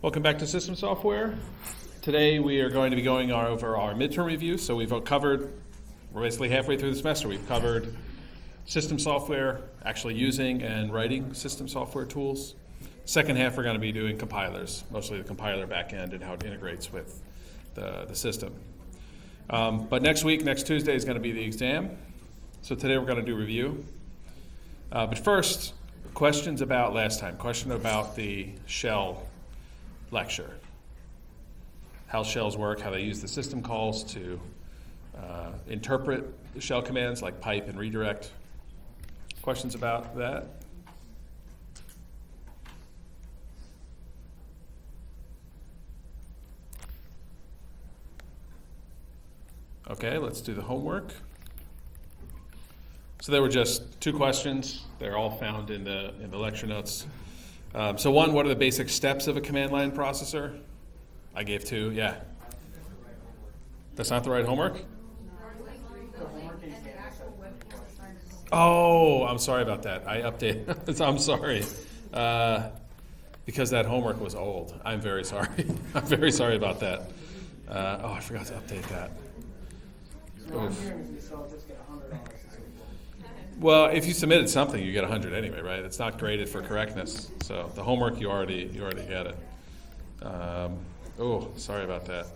Welcome back to System Software. Today we are going to be going over our midterm review. So we're basically halfway through the semester. We've covered system software, actually using and writing system software tools. Second half we're going to be doing compilers, mostly the compiler backend and how it integrates with the system. But next Tuesday, is going to be the exam. So today we're going to do review. But first, questions about last time. Question about the shell lecture. How shells work, how they use the system calls to interpret the shell commands like pipe and redirect. Questions about that? Okay, let's do the homework. So there were just two questions. They're all found in the lecture notes. So one, what are the basic steps of a command line processor? I gave two, yeah. That's not the right homework? Oh, I'm sorry about that. I updated. I'm sorry. Because that homework was old. I'm very sorry. I'm very sorry about that. I forgot to update that. Oof. Well, if you submitted something, you get 100 anyway, right? It's not graded for correctness. So the homework, you already get it. Sorry about that.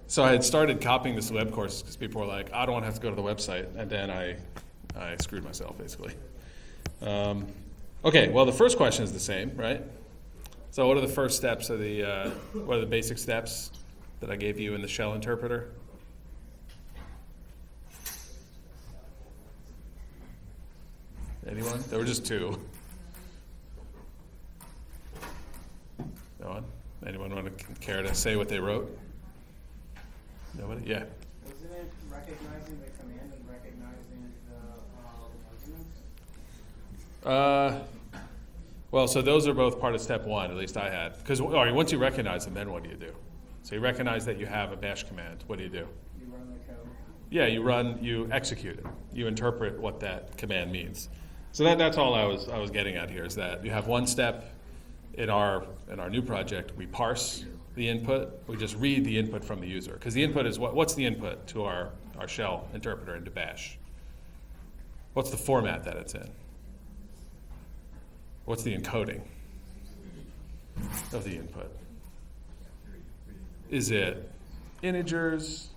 So I had started copying this web course because people were like, I don't want to have to go to the website. And then I screwed myself, basically. Okay, well, the first question is the same, right? So what are the first steps of what are the basic steps that I gave you in the shell interpreter? Anyone? There were just two. No one? Anyone want to care to say what they wrote? Nobody? Yeah. Wasn't it recognizing the command and recognizing the arguments? Well, so those are both part of step one, at least I had. Because once you recognize them, then what do you do? So you recognize that you have a bash command. What do? You run the code. Yeah, you execute it. You interpret what that command means. So that's all I was getting at here, is that you have one step in our new project. We parse the input. We just read the input from the user. Because the input is what's the input to our shell interpreter into bash? What's the format that it's in? What's the encoding of the input? Is it integers?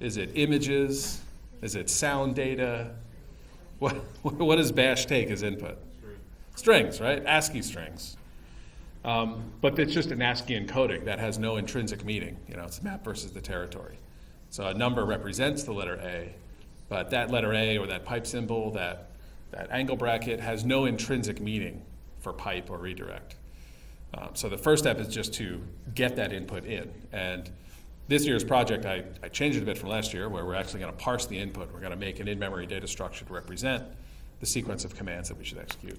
Is it images? Is it sound data? What does bash take as input? Strings, right? ASCII strings. But it's just an ASCII encoding that has no intrinsic meaning. It's map versus the territory. So a number represents the letter A, but that letter A or that pipe symbol, that angle bracket has no intrinsic meaning for pipe or redirect. So the first step is just to get that input in. And this year's project, I changed it a bit from last year, where we're actually going to parse the input. We're going to make an in-memory data structure to represent the sequence of commands that we should execute.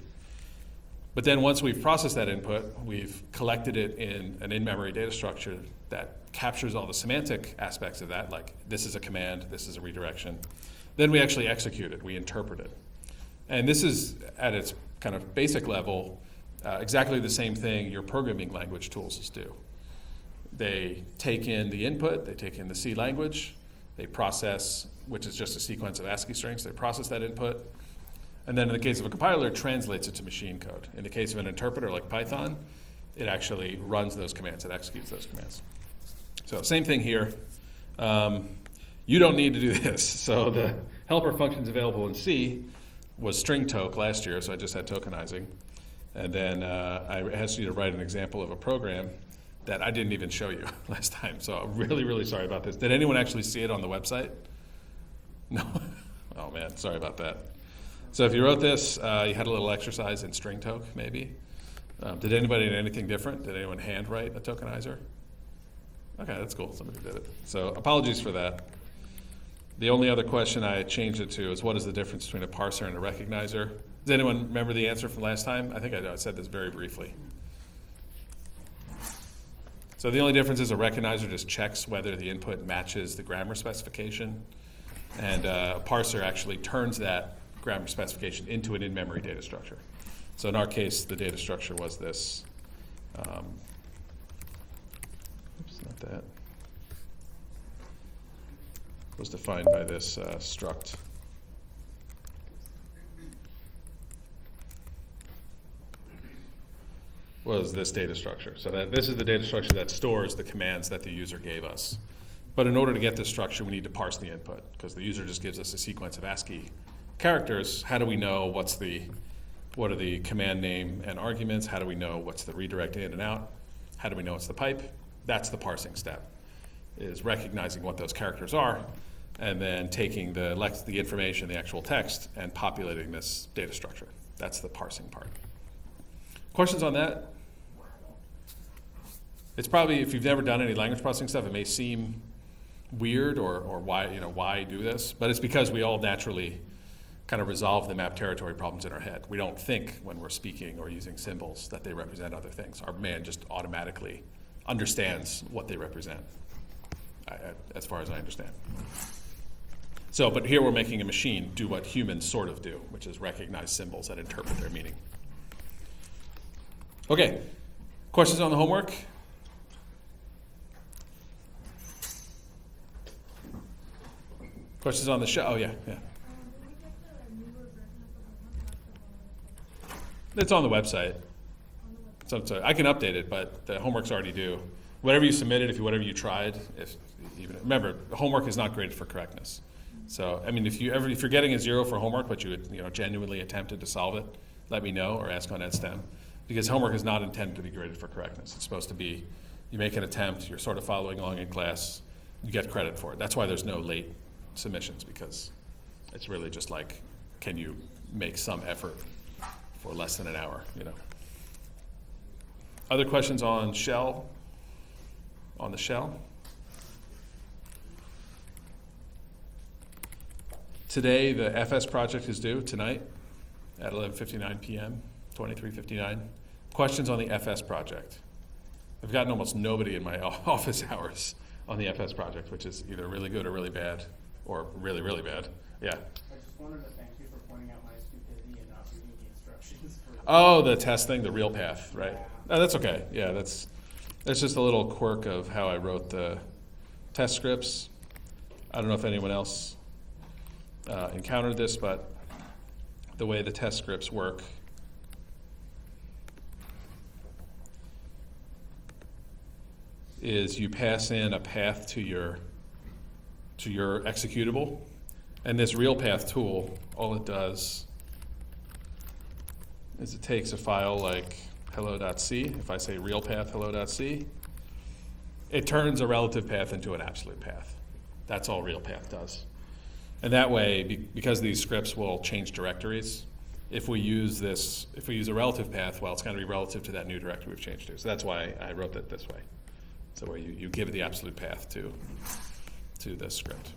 But then once we've processed that input, we've collected it in an in-memory data structure that captures all the semantic aspects of that, like this is a command, this is a redirection. Then we actually execute it, we interpret it. And this is, at its kind of basic level, exactly the same thing your programming language tools do. They take in the input, they take in the C language, they process, which is just a sequence of ASCII strings, they process that input, and then in the case of a compiler, it translates it to machine code. In the case of an interpreter like Python, it actually runs those commands, it executes those commands. So same thing here. You don't need to do this. So the helper functions available in C was string toke last year, so I just had tokenizing. And then I asked you to write an example of a program that I didn't even show you last time. So I'm really, really sorry about this. Did anyone actually see it on the website? No? Oh man, sorry about that. So if you wrote this, you had a little exercise in string toke, maybe. Did anybody do anything different? Did anyone handwrite a tokenizer? Okay, that's cool. Somebody did it. So apologies for that. The only other question I changed it to is what is the difference between a parser and a recognizer? Does anyone remember the answer from last time? I think I said this very briefly. So the only difference is a recognizer just checks whether the input matches the grammar specification, and a parser actually turns that grammar specification into an in-memory data structure. So in our case, the data structure was this Oops, not that. Was defined by this struct. Was this data structure. So this is the data structure that stores the commands that the user gave us. But in order to get this structure, we need to parse the input, because the user just gives us a sequence of ASCII characters. How do we know what are the command name and arguments? How do we know what's the redirect in and out? How do we know it's the pipe? That's the parsing step, is recognizing what those characters are, and then taking the information, the actual text, and populating this data structure. That's the parsing part. Questions on that? It's probably, if you've never done any language processing stuff, it may seem weird or why do this, but it's because we all naturally kind of resolve the map territory problems in our head. We don't think when we're speaking or using symbols that they represent other things. Our man just automatically understands what they represent, as far as I understand. So, but here we're making a machine do what humans sort of do, which is recognize symbols and interpret their meaning. Okay, questions on the homework? Questions on the show? Oh, yeah. It's on the website. So I can update it, but the homework's already due. Whatever you submitted, whatever you tried, remember, homework is not graded for correctness. So, I mean, if you're getting a 0 for homework, but you genuinely attempted to solve it, let me know or ask on EdSTEM. Because homework is not intended to be graded for correctness. It's supposed to be, you make an attempt, you're sort of following along in class, you get credit for it. That's why there's no late submissions, because it's really just like, can you make some effort for less than an hour, Other questions on shell? On the shell? Today, the FS project is due tonight at 11:59 p.m., 23:59. Questions on the FS project? I've gotten almost nobody in my office hours on the FS project, which is either really good or really bad, or really, really bad. Yeah. I just wanted to thank you for pointing out my stupidity and not reading the instructions. Oh, the test thing, the real path, right? Oh, that's okay. Yeah, that's just a little quirk of how I wrote the test scripts. I don't know if anyone else encountered this, but the way the test scripts work is you pass in a path to your executable, and this real path tool, all it does is it takes a file like hello.c. If I say real path hello.c, it turns a relative path into an absolute path. That's all real path does. And that way, because these scripts will change directories, if we use a relative path, well, it's going to be relative to that new directory we've changed to. So that's why I wrote it this way. So where you give it the absolute path to the script.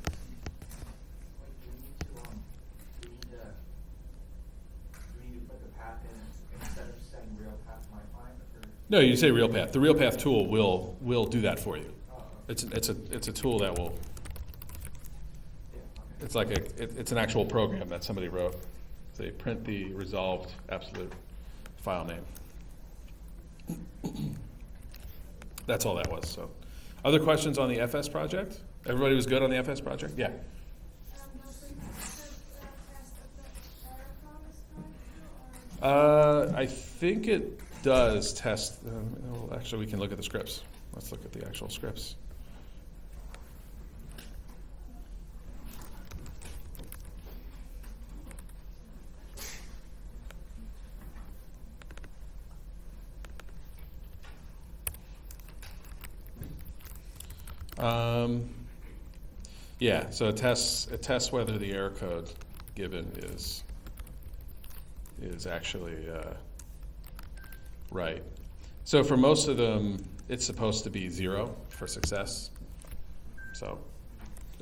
Do we need to put the path in instead of saying real path might find? No, you say real path. The real path tool will do that for you. It's a tool that will. It's like it's an actual program that somebody wrote. They print the resolved absolute file name. That's all that was. So, other questions on the FS project? Everybody was good on the FS project? Yeah. I think it does test. Actually, we can look at the scripts. Let's look at the actual scripts. Yeah, so it tests whether the error code given is actually right. So for most of them, it's supposed to be 0 for success. So,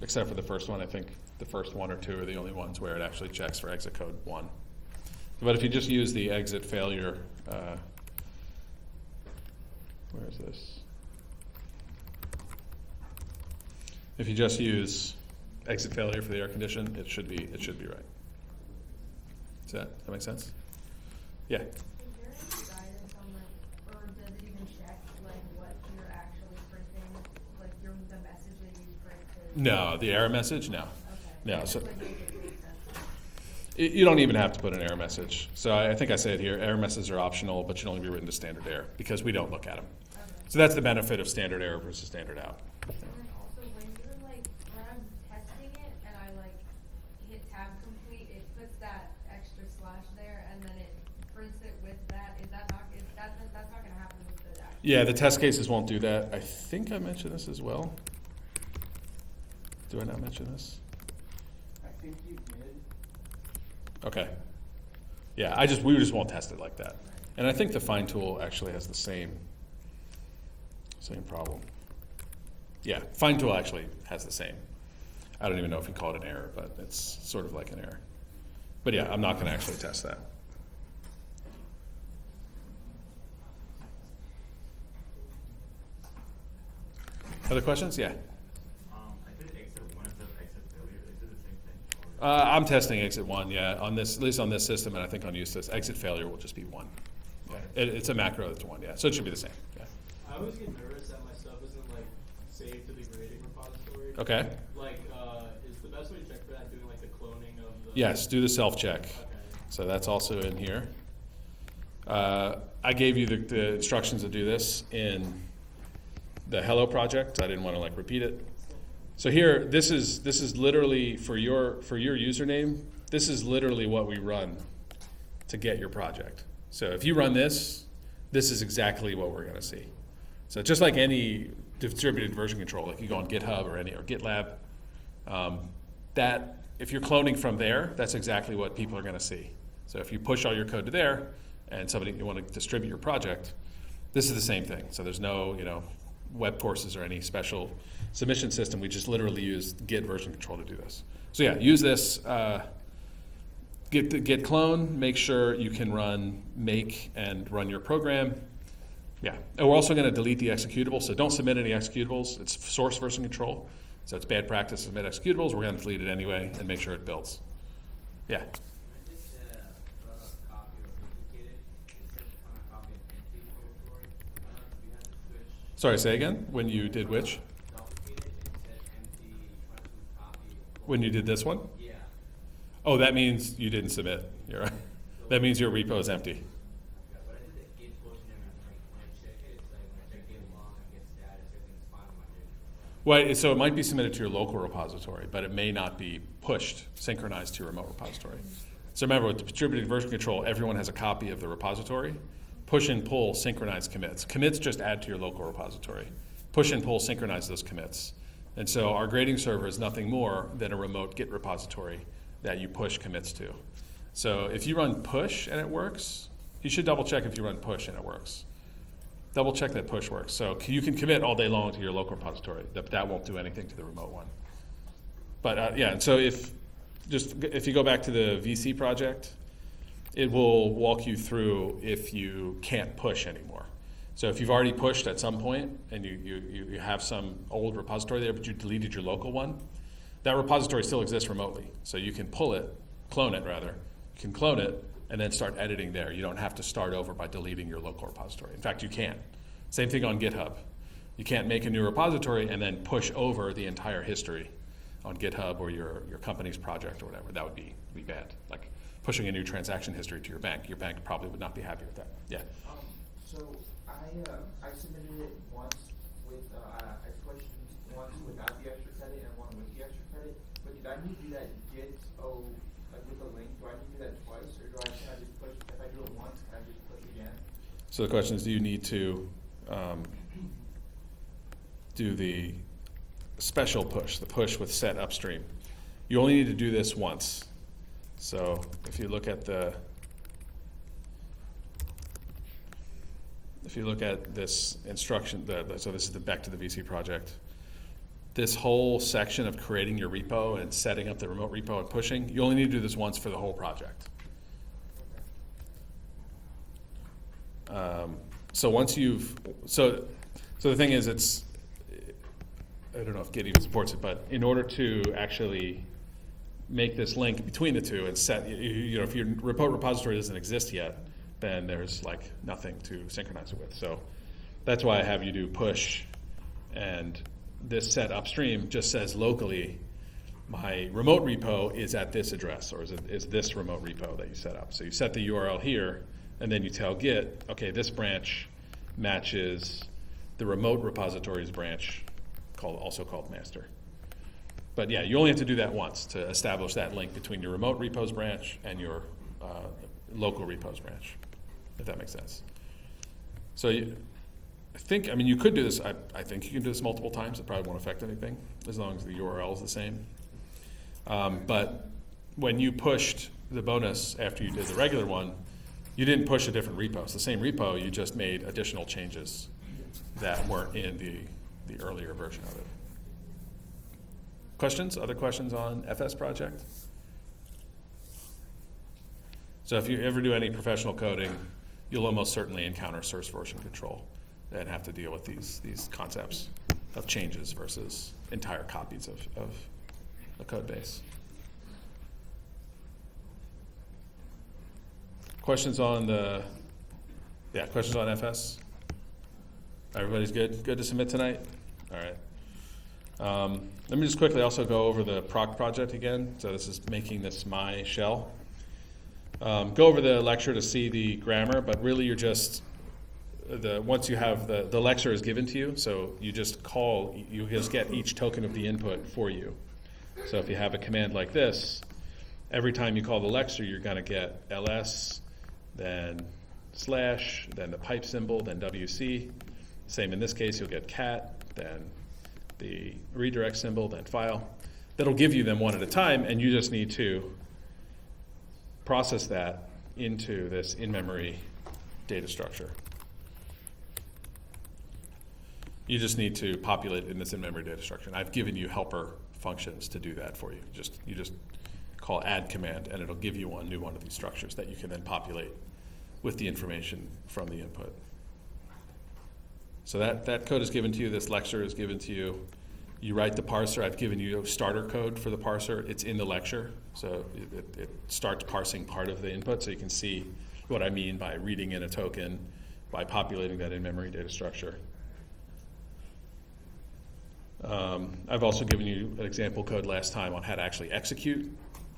except for the first one, I think the first 1 or 2 are the only ones where it actually checks for exit code 1. But if you just use the exit failure, where is this? If you just use exit failure for the error condition, it should be right. Does that make sense? Yeah. Is there any guidance on or does it even No, the error message, no. Okay. No, so Like, make it make sense. you don't even have to put an error message. So I think I say it here, error messages are optional, but should only be written to standard error because we don't look at them. Okay. So that's the benefit of standard error versus standard out. And then also when you're like, when I'm testing it and I like hit tab complete, it puts that extra slash there and then it prints it with that. That's not gonna happen with the actual. Yeah, the test cases won't do that. I think I mentioned this as well. Do I not mention this? I think you did. Okay. Yeah, we just won't test it like that. And I think the find tool actually has the same problem. Yeah, find tool actually has the same. I don't even know if you call it an error, but it's sort of like an error. But yeah, I'm not going to actually test that. Other questions? Yeah. I did exit 1 instead of exit failure. Is it the same thing? I'm testing exit 1, yeah, on this, at least on this system, and I think on Eustace, exit failure will just be 1. Yeah, it's a macro that's 1, yeah, so it should be the same, yeah. I always get nervous that my stuff isn't like saved to the grading repository. Okay, Like, is the best way to check for that doing like the cloning of the? yes, do the self-check. Okay. So that's also in here. I gave you the instructions to do this in the Hello project. I didn't want to like repeat it. So here, this is literally for your username. This is literally what we run to get your project. So if you run this is exactly what we're going to see. So just like any distributed version control, like you go on GitHub or GitLab, that if you're cloning from there, that's exactly what people are going to see. So if you push all your code to there, and you want to distribute your project, this is the same thing. So there's no web courses or any special submission system. We just literally use Git version control to do this. So yeah, use this. Git clone. Make sure you can run make and run your program. Yeah, and we're also going to delete the executable. So don't submit any executables. It's source version control. So it's bad practice to submit executables. We're going to delete it anyway and make sure it builds. Yeah. Sorry, say again? When you did which? When you did this one? Yeah. Oh, that means you didn't submit. You're right. That means your repo is empty. But I did the git portion and like when I check it, it's like when I check git log and git status, everything's fine on my git. Well, so it might be submitted to your local repository, but it may not be pushed, synchronized to your remote repository. So remember, with distributed version control, everyone has a copy of the repository. Push and pull synchronize commits. Commits just add to your local repository. Push and pull synchronize those commits. And so our grading server is nothing more than a remote Git repository that you push commits to. So if you run push and it works, you should double check if you run push and it works. Double check that push works. So you can commit all day long to your local repository. That won't do anything to the remote one. But yeah, and so if you go back to the VC project, it will walk you through if you can't push anymore. So if you've already pushed at some point and you have some old repository there, but you deleted your local one, that repository still exists remotely. So you can clone it rather. You can clone it and then start editing there. You don't have to start over by deleting your local repository. In fact, you can. Same thing on GitHub. You can't make a new repository and then push over the entire history on GitHub or your company's project or whatever. That would be bad. Like pushing a new transaction history to your bank probably would not be happy with that. Yeah. So I submitted it once with I pushed once without the extra credit and one with the extra credit. But did I need to do that like with the link? Do I need to do that twice, or can I just push? If I do it once, can I just push again? So the question is, do you need to do the special push, the push with set upstream? You only need to do this once. So if you look at this instruction, so this is back to the VC project. This whole section of creating your repo and setting up the remote repo and pushing, you only need to do this once for the whole project. So once so the thing is, I don't know if Git even supports it, but in order to actually make this link between the two and set, if your repository doesn't exist yet, then there's like nothing to synchronize it with. So that's why I have you do push and this set upstream just says locally, my remote repo is at this address, or is this remote repo that you set up. So you set the URL here, and then you tell Git, okay, this branch matches the remote repositories branch, also called master. But yeah, you only have to do that once to establish that link between your remote repos branch and your local repos branch, if that makes sense. So you could do this, I think you can do this multiple times. It probably won't affect anything, as long as the URL is the same. But when you pushed the bonus after you did the regular one, you didn't push a different repo. It's the same repo, you just made additional changes that weren't in the earlier version of it. Questions? Other questions on FS project? So if you ever do any professional coding, you'll almost certainly encounter source version control and have to deal with these concepts of changes versus entire copies of a code base. Questions on questions on FS? Everybody's good? Good to submit tonight? All right. Let me just quickly also go over the proc project again. So this is making this my shell. Go over the lecture to see the grammar, but really you're just, once you have the lecture is given to you, so you just get each token of the input for you. So if you have a command like this, every time you call the lecture, you're going to get ls, then slash, then the pipe symbol, then wc. Same in this case, you'll get cat, then the redirect symbol, then file. That'll give you them one at a time, and you just need to process that into this in-memory data structure. You just need to populate in this in-memory data structure. And I've given you helper functions to do that for you. You just call add command, and it'll give you new one of these structures that you can then populate with the information from the input. So that code is given to you. This lecture is given to you. You write the parser. I've given you a starter code for the parser. It's in the lecture. So it starts parsing part of the input, so you can see what I mean by reading in a token, by populating that in-memory data structure. I've also given you an example code last time on how to actually execute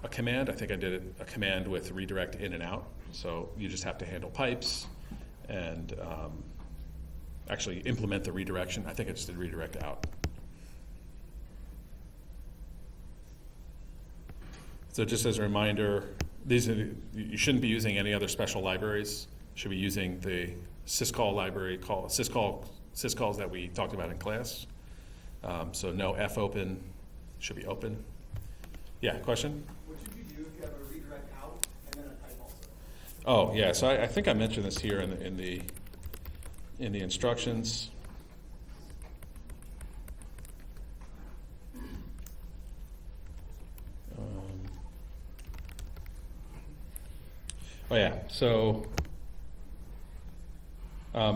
a command. I think I did a command with redirect in and out. So you just have to handle pipes and actually implement the redirection. I think I just did redirect out. So just as a reminder, you shouldn't be using any other special libraries. You should be using the syscall library, syscalls that we talked about in class. So no fopen, should be open. Yeah, question? What should you do if you have a redirect out and then a type also? Oh, yeah, so I think I mentioned this here in the instructions.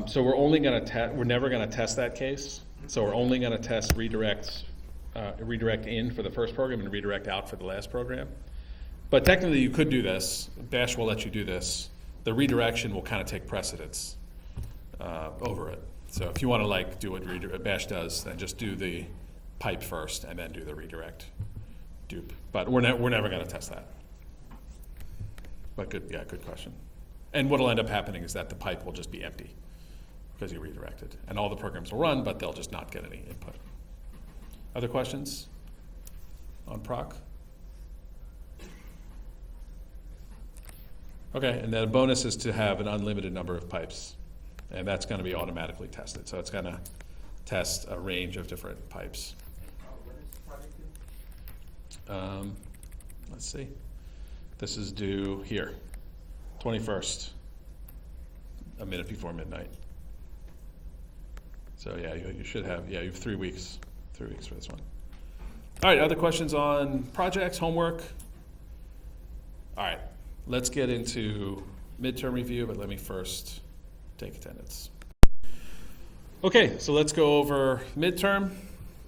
So we're only going to we're never going to test that case. So we're only going to test redirect in for the first program and redirect out for the last program. But technically you could do this. Bash will let you do this. The redirection will kind of take precedence over it. So if you want to do what Bash does, then just do the pipe first and then do the redirect dupe. But we're never going to test that. But good question. And what'll end up happening is that the pipe will just be empty because you redirected. And all the programs will run, but they'll just not get any input. Other questions on proc? Okay, and then a bonus is to have an unlimited number of pipes. And that's going to be automatically tested. So it's going to test a range of different pipes. When is the project due? Let's see. This is due here, 21st, a minute before midnight. So yeah, you should have, you have 3 weeks. 3 weeks for this one. All right, other questions on projects, homework? All right, let's get into midterm review, but let me first take attendance. Okay, so let's go over midterm.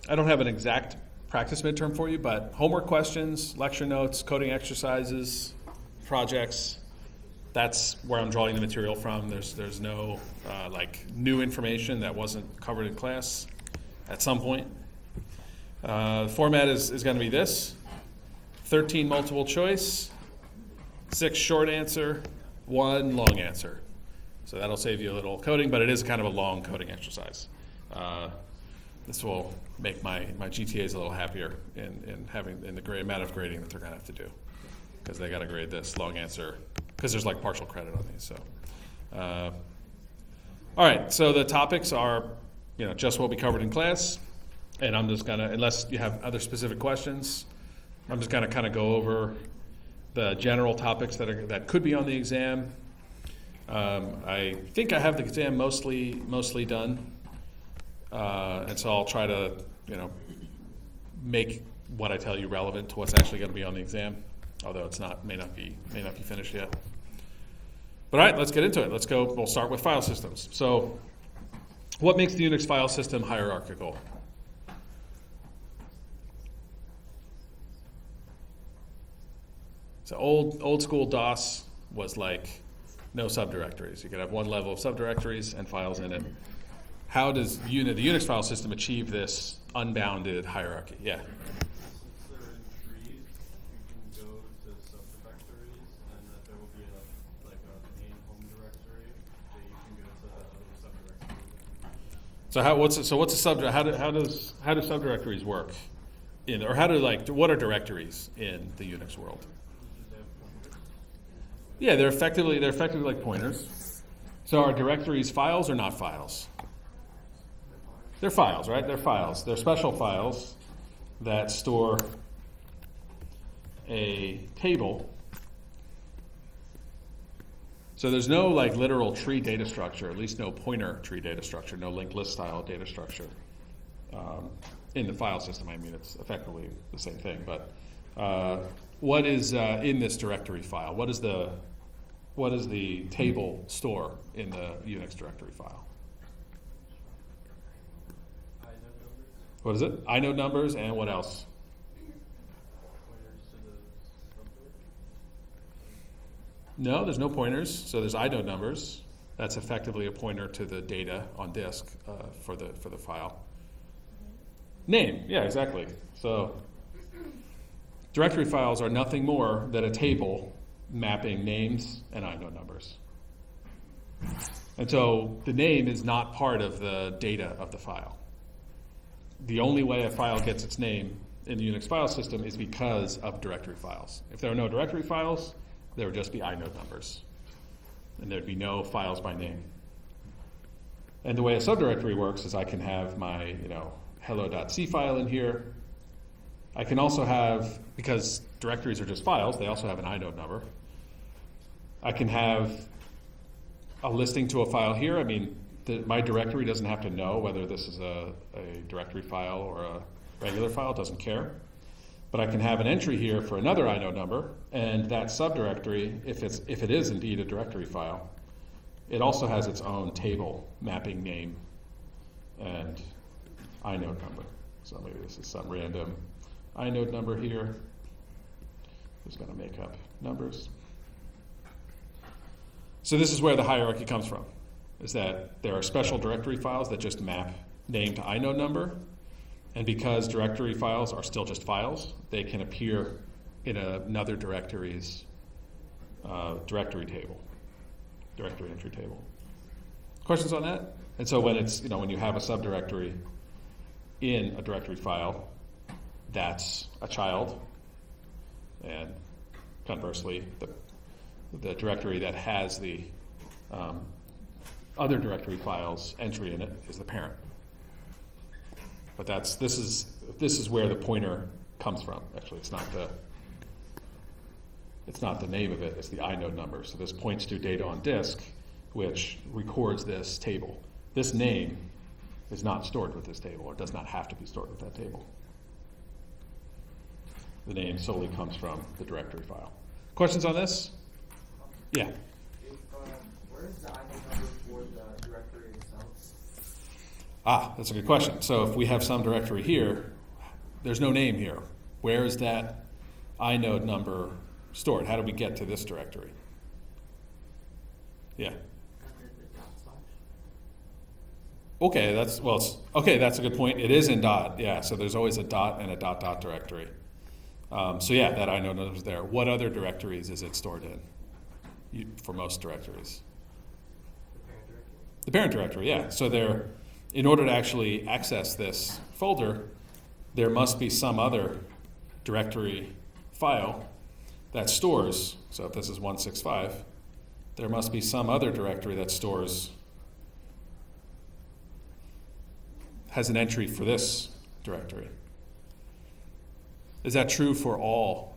I don't have an exact practice midterm for you, but homework questions, lecture notes, coding exercises, projects, that's where I'm drawing the material from. There's no new information that wasn't covered in class at some point. Format is going to be this: 13 multiple choice, 6 short answer, 1 long answer. So that'll save you a little coding, but it is kind of a long coding exercise. This will make my GTAs a little happier in the amount of grading that they're going to have to do, because they got to grade this long answer, because there's like partial credit on these. So, all right. So the topics are, just what we covered in class, and I'm just gonna, unless you have other specific questions, I'm just gonna kind of go over the general topics that could be on the exam. I think I have the exam mostly done, and so I'll try to make what I tell you relevant to what's actually going to be on the exam, although may not be finished yet. But all right, let's get into it. Let's go. We'll start with file systems. So, what makes the Unix file system hierarchical? So old school DOS was like no subdirectories. You could have one level of subdirectories and files in it. How does the Unix file system achieve this unbounded hierarchy? Yeah. Since they're in trees, you can go to subdirectories, and that there will be a main home directory that you can go to the other subdirectory. So what's a subdirectory? How do subdirectories work? What are directories in the Unix world? They have pointers. Yeah, they're effectively like pointers. So are directories files or not files? They're files, right? They're files. They're special files that store a table. So there's no literal tree data structure, at least no pointer tree data structure, no linked list style data structure in the file system. I mean, it's effectively the same thing. But what is in this directory file? What does the table store in the Unix directory file? What is it? Inode numbers, and what else? Pointers to the subdirectory. No, there's no pointers. So there's inode numbers. That's effectively a pointer to the data on disk for the file. Name, yeah, exactly. So directory files are nothing more than a table mapping names and inode numbers. And so the name is not part of the data of the file. The only way a file gets its name in the Unix file system is because of directory files. If there are no directory files, there would just be inode numbers, and there'd be no files by name. And the way a subdirectory works is I can have my hello.c file in here. I can also have, because directories are just files, they also have an inode number. I can have a listing to a file here. I mean, my directory doesn't have to know whether this is a directory file or a regular file, doesn't care. But I can have an entry here for another inode number, and that subdirectory, if it is indeed a directory file, it also has its own table mapping name and inode number. So maybe this is some random inode number here. Who's going to make up numbers? So this is where the hierarchy comes from, is that there are special directory files that just map name to inode number, and because directory files are still just files, they can appear in another directory's directory entry table. Questions on that? And so when it's when you have a subdirectory in a directory file, that's a child, and conversely, the directory that has the other directory files entry in it is the parent. But this is where the pointer comes from. Actually, it's not the name of it, it's the inode number. So this points to data on disk, which records this table. This name is not stored with this table, or does not have to be stored with that table. The name solely comes from the directory file. Questions on this? Yeah. Where is the inode number for the directory itself? That's a good question. So if we have some directory here, there's no name here. Where is that inode number stored? How do we get to this directory? Yeah. Okay, that's a good point. It is in dot, yeah. So there's always a dot and a dot dot directory. So yeah, that inode is there. What other directories is it stored in? For most directories. The parent directory, yeah. So in order to actually access this folder, there must be some other directory file that stores, so if this is 165, there must be some other directory that has an entry for this directory. Is that true for all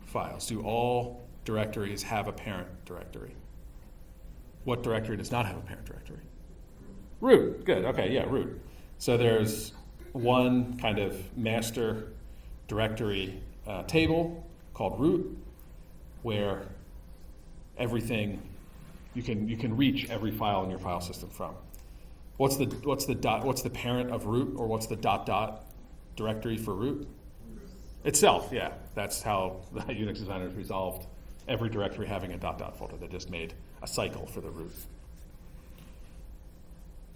files? Do all directories have a parent directory? What directory does not have a parent directory? Root. Good. Okay, yeah, root. So there's one kind of master directory table called root, where everything you can reach every file in your file system from. What's the parent of root, or what's the dot dot directory for root? Itself, yeah. That's how the Unix designers resolved every directory having a dot dot folder. They just made a cycle for the root.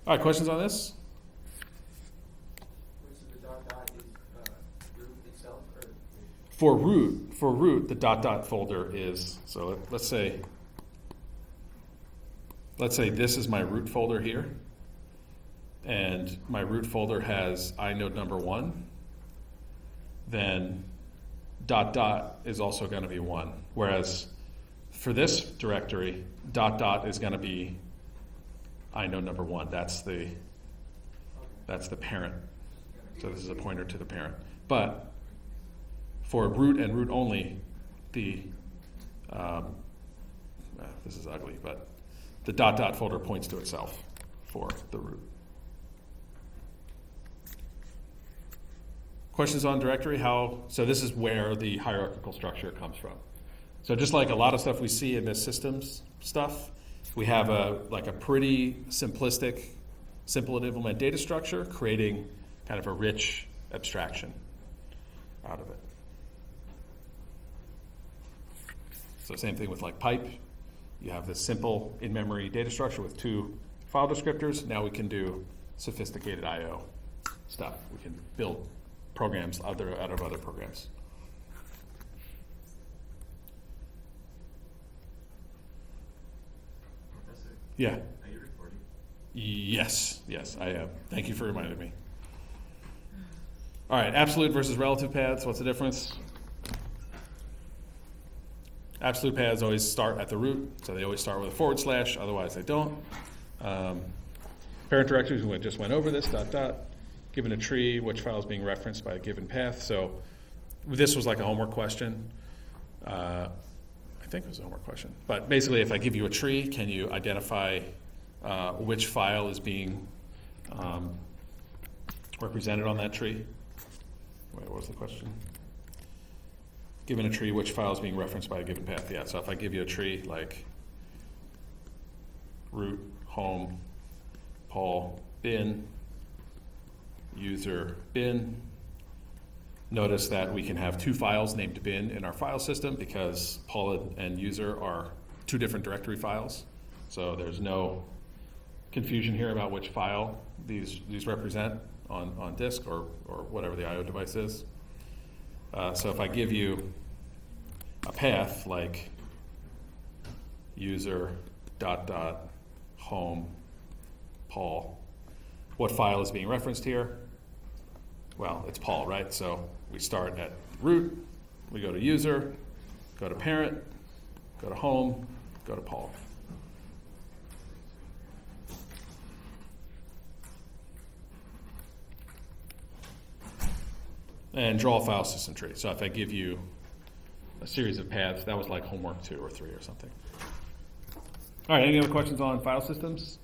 All right, questions on this? So the dot dot is root itself, or? For root, the dot dot folder is, so let's say this is my root folder here, and my root folder has inode number 1, then dot dot is also going to be 1. Whereas for this directory, dot dot is going to be inode number 1. That's the parent. So this is a pointer to the parent. But for root and root only, this is ugly, but the dot dot folder points to itself for the root. Questions on directory? So this is where the hierarchical structure comes from. So just like a lot of stuff we see in this systems stuff, we have a pretty simplistic, simple to implement data structure, creating kind of a rich abstraction out of it. So same thing with like pipe. You have this simple in-memory data structure with 2 file descriptors. Now we can do sophisticated I/O stuff. We can build programs out of other programs. Professor, Yeah. are you recording? Yes, I am. Thank you for reminding me. All right, absolute versus relative paths. What's the difference? Absolute paths always start at the root, so they always start with a /, otherwise they don't. Parent directories, we just went over this, dot dot. Given a tree, which file is being referenced by a given path. So this was like a homework question. I think it was a homework question. But basically, if I give you a tree, can you identify which file is being represented on that tree? Wait, what was the question? Given a tree, which file is being referenced by a given path? Yeah, so if I give you a tree like root, home, Paul, bin, user, bin, notice that we can have 2 files named bin in our file system because Paul and user are 2 different directory files. So there's no confusion here about which file these represent on disk or whatever the I/O device is. So if I give you a path like user dot dot home Paul, what file is being referenced here? Well, it's Paul, right? So we start at root, we go to user, go to parent, go to home, go to Paul. And draw a file system tree. So if I give you a series of paths, that was like homework 2 or 3 or something. All right, any other questions on file systems?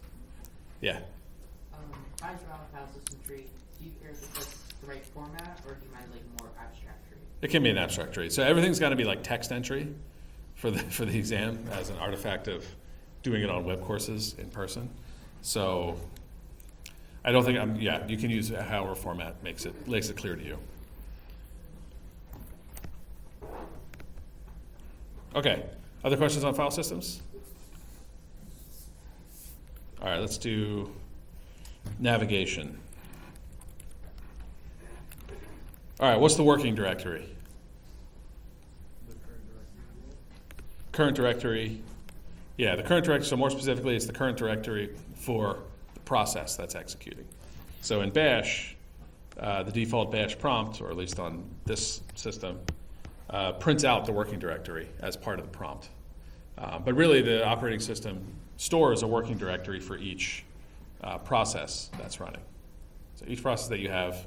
Yeah. If I draw a file system tree, do you care if it's the right format, or do you mind like more abstract tree? It can be an abstract tree. So everything's got to be like text entry for the exam as an artifact of doing it on web courses in person. So I don't think you can use however format makes it clear to you. Okay, other questions on file systems? All right, let's do Navigation. All right, what's the working directory? The current directory. Current directory. Yeah, the current directory, so more specifically, it's the current directory for the process that's executing. So in Bash, the default Bash prompt, or at least on this system, prints out the working directory as part of the prompt. But really, the operating system stores a working directory for each process that's running. So each process that you have,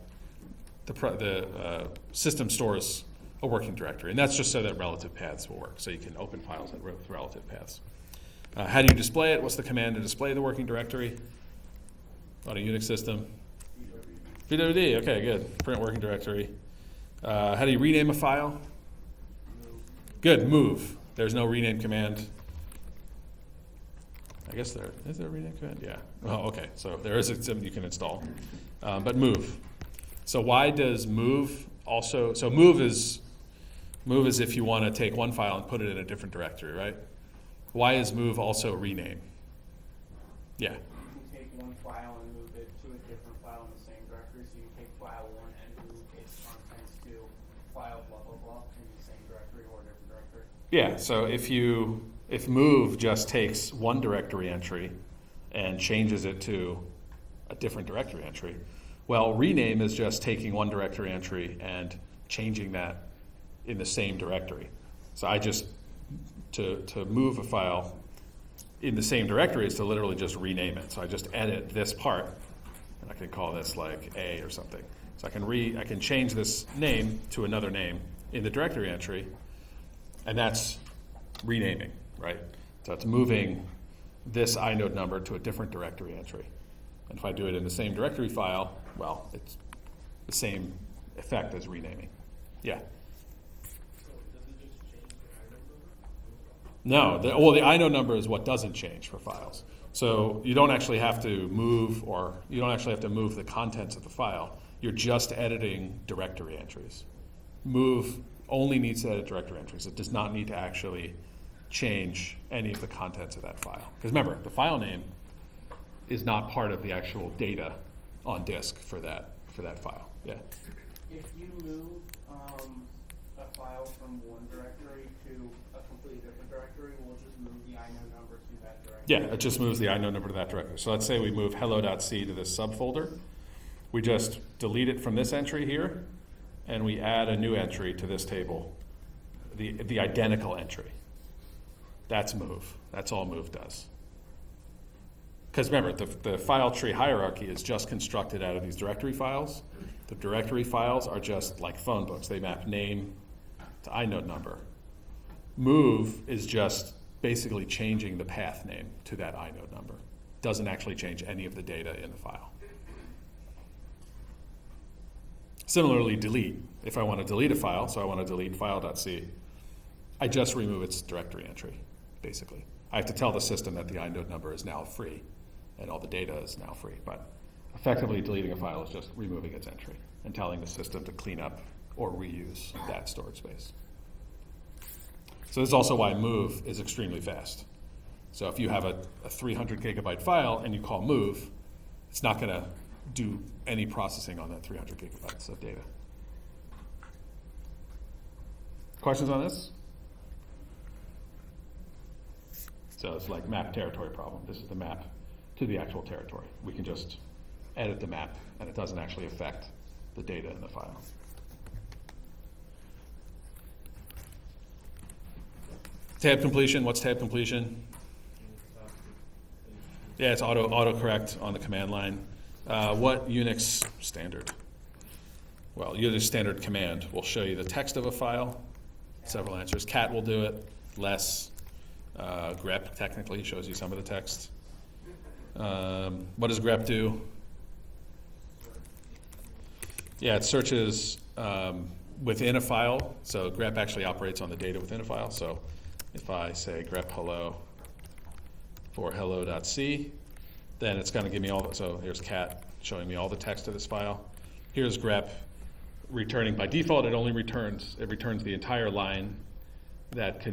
the system stores a working directory. And that's just so that relative paths will work. So you can open files with relative paths. How do you display it? What's the command to display the working directory on a Unix system? pwd, okay, good. Print working directory. How do you rename a file? Good, move. There's no rename command. I guess is there a rename command? Yeah. Oh, okay. So there is something you can install. But move. So why does move also? So move is if you want to take one file and put it in a different directory, right? Why is move also rename? Yeah. You can take one file and move it to a different file in the same directory. So you can take file 1 and move its contents to file blah blah blah in the same directory or a different directory. Yeah. So if move just takes one directory entry and changes it to a different directory entry, well, rename is just taking one directory entry and changing that in the same directory. So I just to move a file in the same directory is to literally just rename it. So I just edit this part, and I can call this like A or something. So I can change this name to another name in the directory entry, and that's renaming, right? So it's moving this inode number to a different directory entry. And if I do it in the same directory file, well, it's the same effect as renaming. Yeah. No, the inode number is what doesn't change for files. So you don't actually have to move, the contents of the file. You're just editing directory entries. Move only needs to edit directory entries. It does not need to actually change any of the contents of that file. Because remember, the file name is not part of the actual data on disk for that file. Yeah. If you move a file from one directory to a completely different directory, we'll just move the inode number to that directory. Yeah, it just moves the inode number to that directory. So let's say we move hello.c to this subfolder. We just delete it from this entry here, and we add a new entry to this table, the identical entry. That's move. That's all move does. Because remember, the file tree hierarchy is just constructed out of these directory files. The directory files are just like phone books. They map name to inode number. Move is just basically changing the path name to that inode number. Doesn't actually change any of the data in the file. Similarly, delete. If I want to delete a file, so I want to delete file.c, I just remove its directory entry, basically. I have to tell the system that the inode number is now free and all the data is now free. But effectively, deleting a file is just removing its entry and telling the system to clean up or reuse that storage space. So this is also why move is extremely fast. So if you have a 300 gigabyte file and you call move, it's not going to do any processing on that 300 gigabytes of data. Questions on this? So it's like map territory problem. This is the map to the actual territory. We can just edit the map, and it doesn't actually affect the data in the file. Tab completion. What's tab completion? Yeah, it's autocorrect on the command line. What Unix standard? Well, Unix standard command will show you the text of a file. Several answers. Cat will do it. Less. grep technically shows you some of the text. What does grep do? Yeah, it searches within a file. So grep actually operates on the data within a file. So if I say grep hello for hello.c, then it's going to give me all the, so here's cat showing me all the text of this file. Here's grep returning by default. It returns the entire line that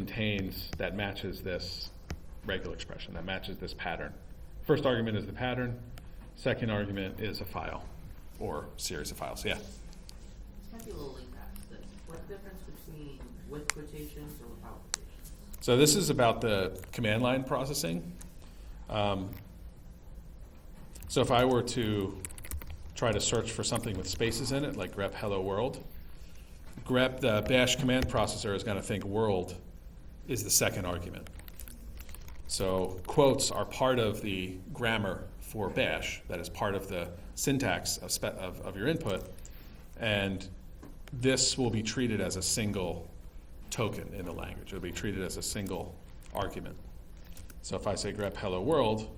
matches this regular expression, that matches this pattern. First argument is the pattern. Second argument is a file or series of files. Yeah. This might be a little late back to this. What's the difference between with quotations or without quotations? So this is about the command line processing. So if I were to try to search for something with spaces in it, like grep hello world, grep, the bash command processor is going to think world is the second argument. So quotes are part of the grammar for bash, that is part of the syntax of your input, and this will be treated as a single token in the language. It'll be treated as a single argument. So if I say grep hello world,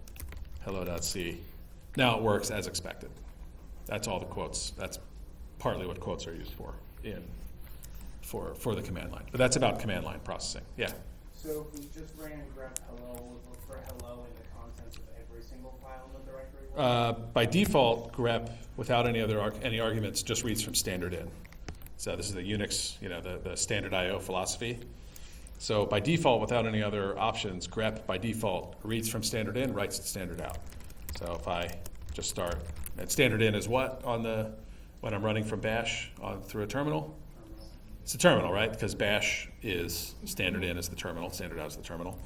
hello.c, now it works as expected. That's all the quotes. That's partly what quotes are used for for the command line. But that's about command line processing. Yeah. So if we just ran grep hello, would look for hello in the contents of every single file in the directory? By default, grep without any arguments just reads from standard in. So this is the Unix, the standard I/O philosophy. So by default, without any other options, grep by default reads from standard in, writes to standard out. So if I just start, and standard in is what when I'm running from bash through a terminal? It's a terminal, right? Because bash is standard in is the terminal, standard out is the terminal.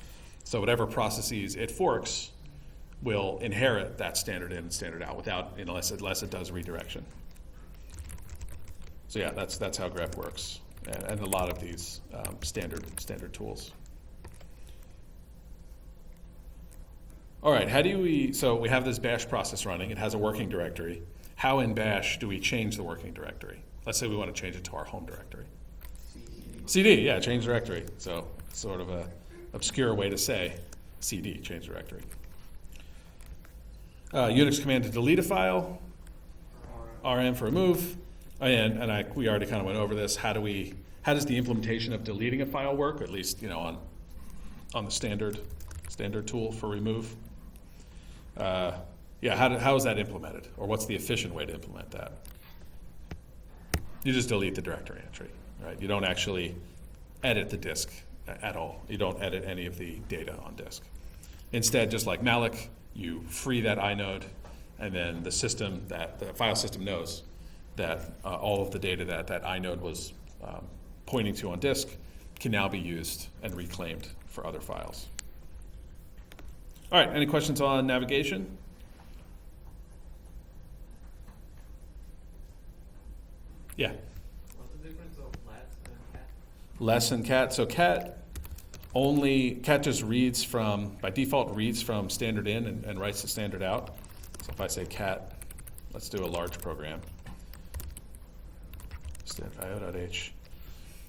So whatever processes it forks will inherit that standard in and standard out unless it does redirection. So yeah, that's how grep works, and a lot of these standard tools. All right, so we have this bash process running. It has a working directory. How in bash do we change the working directory? Let's say we want to change it to our home directory. CD, yeah, change directory. So sort of a obscure way to say CD, change directory. Unix command to delete a file, RM for remove, and we already kind of went over this. How does the implementation of deleting a file work? At least on the standard tool for remove. How is that implemented, or what's the efficient way to implement that? You just delete the directory entry, right? You don't actually edit the disk at all. You don't edit any of the data on disk. Instead, just like malloc, you free that inode, and then the file system knows that all of the data that inode was pointing to on disk can now be used and reclaimed for other files. All right, any questions on navigation? Yeah. What's the difference of less and cat? Less and cat. So cat just reads by default reads from standard in and writes the standard out. So if I say cat, let's do a large program. Standard io.h.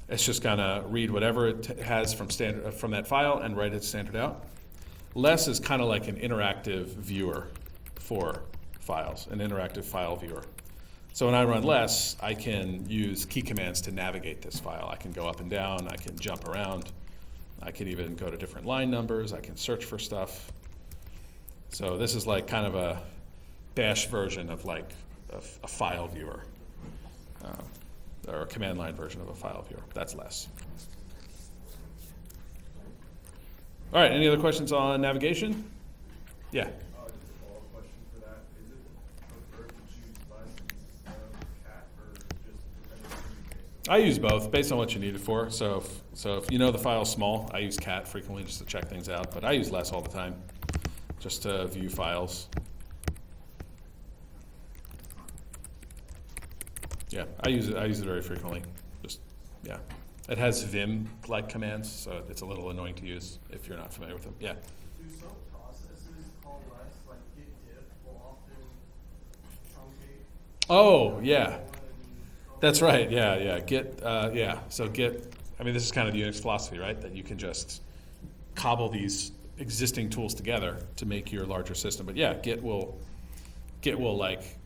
It's just gonna read whatever it has from that file and write it standard out. Less is kind of like an interactive viewer for files, an interactive file viewer. So when I run less, I can use key commands to navigate this file. I can go up and down, I can jump around, I can even go to different line numbers, I can search for stuff. So this is like kind of a bash version of like a file viewer, or a command line version of a file viewer. That's less. All right, any other questions on navigation? Yeah. Just a follow-up question for that. Is it preferred to choose less instead of cat, or just depending on the case? I use both based on what you need it for. So if you know the file's small, I use cat frequently just to check things out, but I use less all the time just to view files. Yeah, I use it very frequently. Yeah. It has Vim-like commands, so it's a little annoying to use if you're not familiar with them. Yeah. Do some processes call less, like git diff will often truncate? Oh, yeah. That's right. Yeah. Git. So Git. I mean, this is kind of the Unix philosophy, right? That you can just cobble these existing tools together to make your larger system. But yeah, Git will like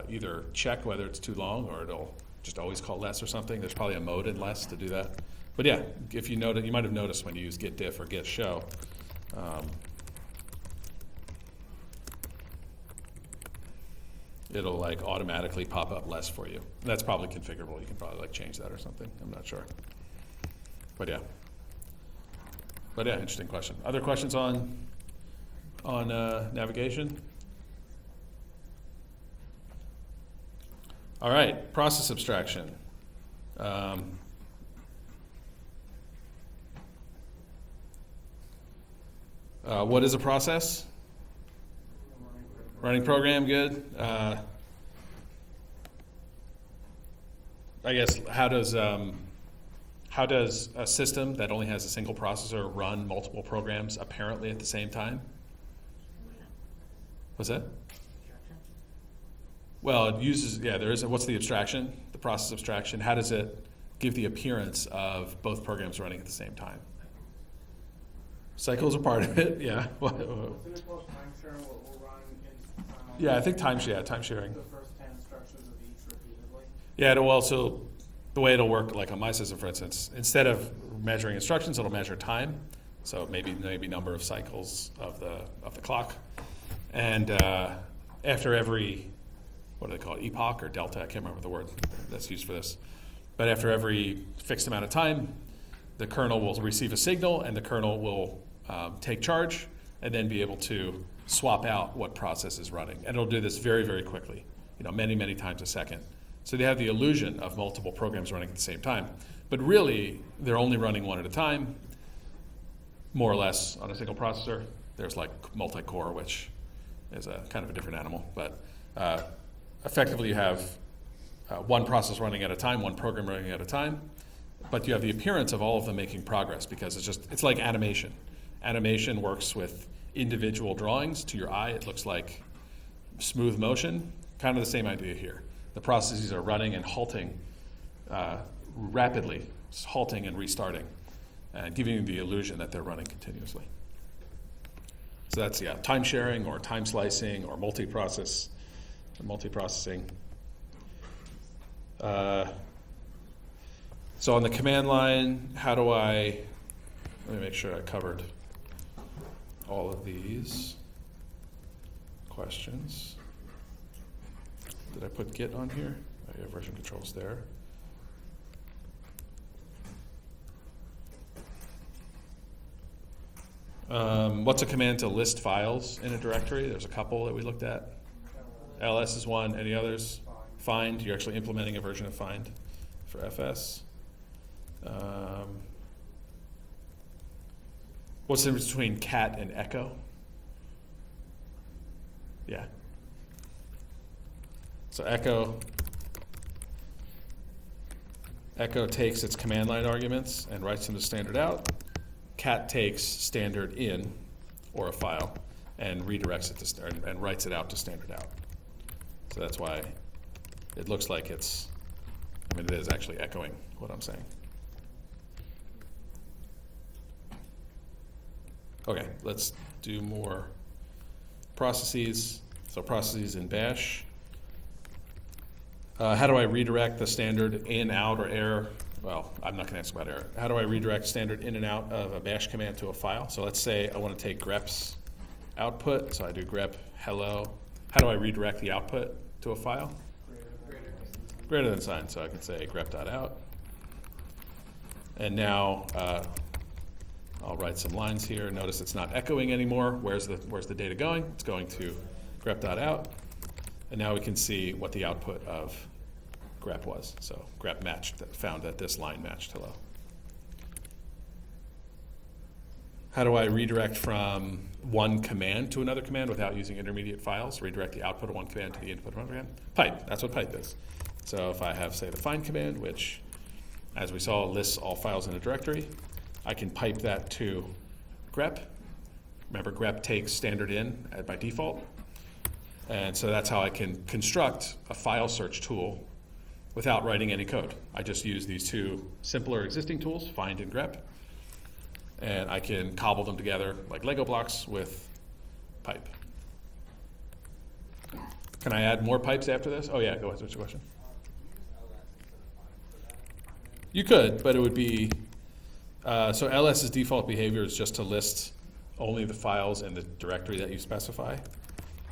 either check whether it's too long, or it'll just always call less or something. There's probably a mode in less to do that. But yeah, if you notice, you might have noticed when you use git diff or git show. It'll like automatically pop up less for you. That's probably configurable. You can probably like change that or something. I'm not sure. But yeah, interesting question. Other questions on navigation? All right, process abstraction. What is a process? Running program, good. I guess how does a system that only has a single processor run multiple programs apparently at the same time? What's that? Well, it uses, there is, what's the abstraction? The process abstraction. How does it give the appearance of both programs running at the same time? Cycles are part of it, yeah. Isn't it called time sharing what will run in? Yeah, I think time sharing. The first 10 instructions of each repeatedly? Yeah, it'll also, the way it'll work, like on my system, for instance, instead of measuring instructions, it'll measure time. So maybe number of cycles of the clock. And after every, what do they call it, epoch or delta? I can't remember the word that's used for this. But after every fixed amount of time, the kernel will receive a signal, and the kernel will take charge and then be able to swap out what process is running. And it'll do this very, very quickly, many, many times a second. So they have the illusion of multiple programs running at the same time. But really, they're only running one at a time, more or less, on a single processor. There's like multi-core, which is a kind of a different animal. But effectively, you have one process running at a time, one program running at a time. But you have the appearance of all of them making progress because it's like animation. Animation works with individual drawings. To your eye, it looks like smooth motion. Kind of the same idea here. The processes are running and halting rapidly, halting and restarting, and giving you the illusion that they're running continuously. So that's, time sharing or time slicing or multiprocessing. So on the command line, let me make sure I covered all of these questions. Did I put Git on here? Oh, yeah, version control's there. What's a command to list files in a directory? There's a couple that we looked at. ls is one. Any others? Find. You're actually implementing a version of find for FS. What's the difference between cat and echo? Yeah. So echo takes its command line arguments and writes them to standard out. Cat takes standard in, or a file, and redirects it to and writes it out to standard out. So that's why it looks like it is actually echoing what I'm saying. Okay, let's do more processes. So processes in bash. How do I redirect the standard in, out, or error? Well, I'm not going to ask about error. How do I redirect standard in and out of a bash command to a file? So let's say I want to take grep's output. So I do grep hello. How do I redirect the output to a file? Greater than sign. So I can say grep.out. And now I'll write some lines here. Notice it's not echoing anymore. Where's the data going? It's going to grep.out. And now we can see what the output of grep was. So grep found that this line matched hello. How do I redirect from one command to another command without using intermediate files? Redirect the output of one command to the input of one command? Pipe. That's what pipe is. So if I have, say, the find command, which, as we saw, lists all files in a directory, I can pipe that to grep. Remember, grep takes standard in by default. And so that's how I can construct a file search tool without writing any code. I just use these two simpler existing tools, find and grep, and I can cobble them together like Lego blocks with pipe. Can I add more pipes after this? Oh yeah, go ahead, what's your question? You could, but it would be, so LS's default behavior is just to list only the files in the directory that you specify.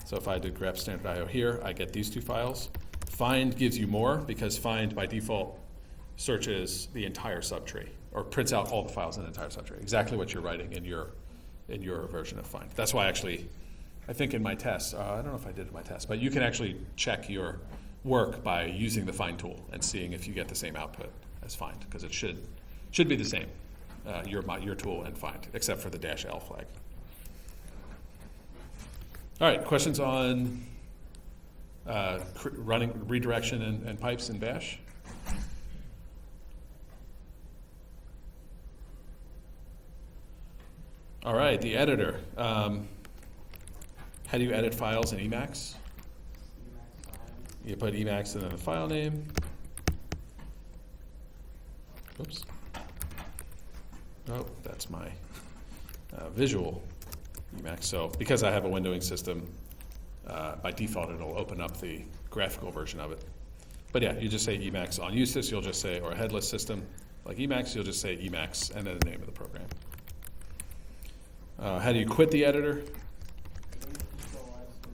So if I did grep standard IO here, I get these two files. Find gives you more because find by default searches the entire subtree or prints out all the files in the entire subtree. Exactly what you're writing in your version of find. That's why I think in my test, I don't know if I did in my test, but you can actually check work by using the find tool and seeing if you get the same output as find, because it should be the same, your tool and find, except for the -L flag. All right, questions on running redirection and pipes in Bash? All right, the editor. How do you edit files in Emacs? You put Emacs and then the file name. Oops. Oh, that's my visual Emacs. So because I have a windowing system, by default it'll open up the graphical version of it. But yeah, you just say Emacs on Usys, you'll just say, or a headless system like Emacs, you'll just say Emacs and then the name of the program. How do you quit the editor?